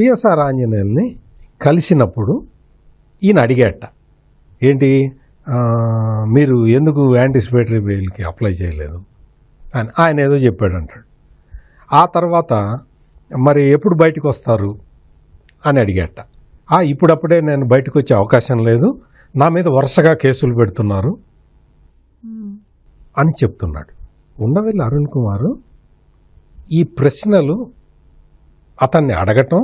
PSR ఆంజనేయుల్ని కలిసినప్పుడు ఈయన అడిగాట, ఏంటి మీరు ఎందుకు యాంటిసిపేటరీ బెయిల్కి అప్లై చేయలేదు అని. ఆయన ఏదో చెప్పాడు అంటాడు. ఆ తర్వాత మరి ఎప్పుడు బయటకు వస్తారు అని అడిగాట. ఇప్పుడప్పుడే నేను బయటకు వచ్చే అవకాశం లేదు, నా మీద వరుసగా కేసులు పెడుతున్నారు అని చెప్తున్నాడు. ఉండవల్లి అరుణ్ కుమార్ ఈ ప్రశ్నలు అతన్ని అడగటం,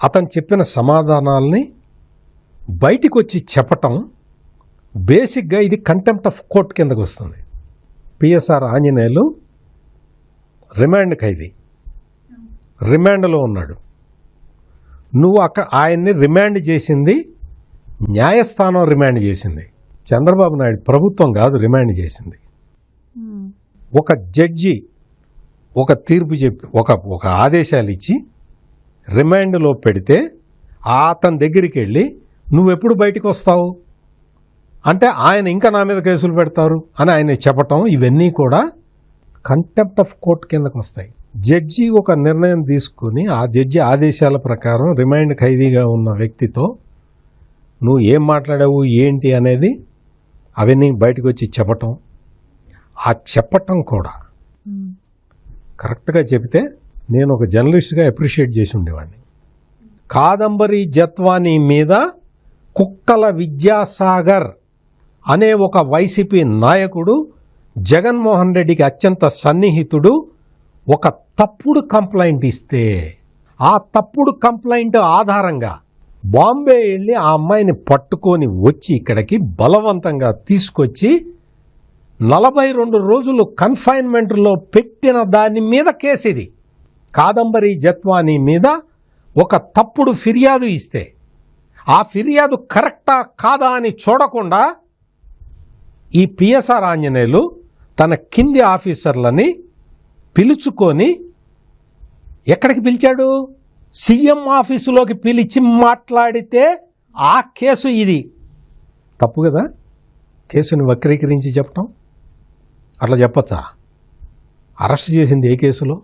అతను చెప్పిన సమాధానాల్ని బయటికి వచ్చి చెప్పటం, బేసిక్గా ఇది కంటెంప్ట్ ఆఫ్ కోర్ట్ కిందకు వస్తుంది. పిఎస్ఆర్ ఆంజనేయులు రిమాండ్ ఖైదీ, రిమాండ్లో ఉన్నాడు. నువ్వు ఆయన్ని రిమాండ్ చేసింది న్యాయస్థానం, రిమాండ్ చేసింది చంద్రబాబు నాయుడు ప్రభుత్వం కాదు. రిమాండ్ చేసింది ఒక జడ్జి ఒక తీర్పు చెప్పి ఒక ఆదేశాలు ఇచ్చి రిమాండ్లో పెడితే అతని దగ్గరికి వెళ్ళి నువ్వెప్పుడు బయటకు వస్తావు అంటే ఆయన ఇంకా నా మీద కేసులు పెడతారు అని ఆయన చెప్పటం, ఇవన్నీ కూడా కంటెంప్ట్ ఆఫ్ కోర్ట్ కిందకు వస్తాయి. జడ్జి ఒక నిర్ణయం తీసుకుని ఆ జడ్జి ఆదేశాల ప్రకారం రిమాండ్ ఖైదీగా ఉన్న వ్యక్తితో నువ్వు ఏం మాట్లాడావు ఏంటి అనేది అవన్నీ బయటకు వచ్చి చెప్పటం, ఆ చెప్పటం కూడా కరెక్ట్గా చెబితే నేను ఒక జర్నలిస్ట్గా అప్రిషియేట్ చేసి ఉండేవాడిని. కాదంబరి జత్వానీ మీద కుక్కల విద్యాసాగర్ అనే ఒక వైసీపీ నాయకుడు, జగన్మోహన్ రెడ్డికి అత్యంత సన్నిహితుడు, ఒక తప్పుడు కంప్లైంట్ ఇస్తే ఆ తప్పుడు కంప్లైంట్ ఆధారంగా బాంబే వెళ్ళి ఆ అమ్మాయిని పట్టుకొని వచ్చి ఇక్కడికి బలవంతంగా తీసుకొచ్చి 42 రోజులు కన్ఫైన్మెంట్లో పెట్టిన దాని మీద కేసు ఇది. కాదంబరి జత్వానీ మీద ఒక తప్పుడు ఫిర్యాదు ఇస్తే ఆ ఫిర్యాదు కరెక్టా కాదా అని చూడకుండా ఈ పిఎస్ఆర్ ఆంజనేయులు తన కింది ఆఫీసర్లని పిలుచుకొని ఎక్కడికి పిలిచాడు? సీఎం ఆఫీసులోకి పిలిచి మాట్లాడితే ఆ కేసు ఇది తప్పు కదా. కేసుని వక్రీకరించి చెప్పటం అట్లా చెప్పచ్చా? అరెస్ట్ చేసింది ఏ కేసులో?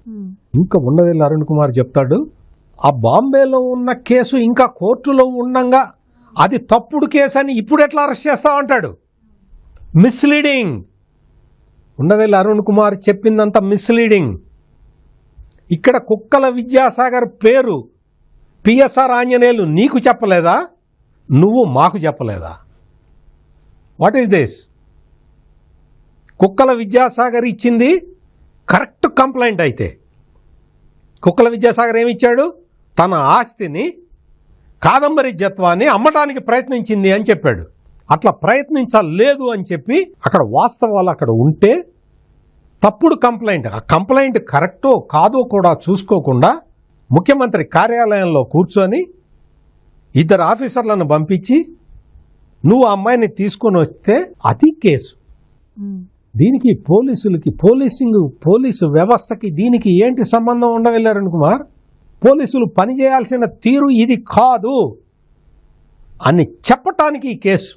ఇంకా ఉండవల్లి అరుణ్ కుమార్ చెప్తాడు, ఆ బాంబేలో ఉన్న కేసు ఇంకా కోర్టులో ఉండంగా అది తప్పుడు కేసు అని ఇప్పుడు ఎట్లా అరెస్ట్ చేస్తావంటాడు. మిస్లీడింగ్. ఉండవల్లి అరుణ్ కుమార్ చెప్పిందంతా మిస్లీడింగ్. ఇక్కడ కుక్కల విద్యాసాగర్ పేరు పిఎస్ఆర్ ఆంజనేయులు నీకు చెప్పలేదా? నువ్వు మాకు చెప్పలేదా? What is this? కుక్కల విద్యాసాగర్ ఇచ్చింది కరెక్ట్ కంప్లైంట్ అయితే కుక్కల విద్యాసాగర్ ఏమిచ్చాడు? తన ఆస్తిని కాదంబరి జత్వాని అమ్మడానికి ప్రయత్నించింది అని చెప్పాడు. అట్లా ప్రయత్నించలేదు అని చెప్పి అక్కడ వాస్తవాలు అక్కడ ఉంటే తప్పుడు కంప్లైంట్, ఆ కంప్లైంట్ కరెక్టో కాదో కూడా చూసుకోకుండా ముఖ్యమంత్రి కార్యాలయంలో కూర్చొని 2 ఆఫీసర్లను పంపించి నువ్వు ఆ అమ్మాయిని తీసుకొని వస్తే అది కేసు. దీనికి పోలీసులకి, పోలీసు వ్యవస్థకి దీనికి ఏంటి సంబంధం? ఉండవల్లి అరుణ్ కుమార్, పోలీసులు పనిచేయాల్సిన తీరు ఇది కాదు అని చెప్పటానికి ఈ కేసు.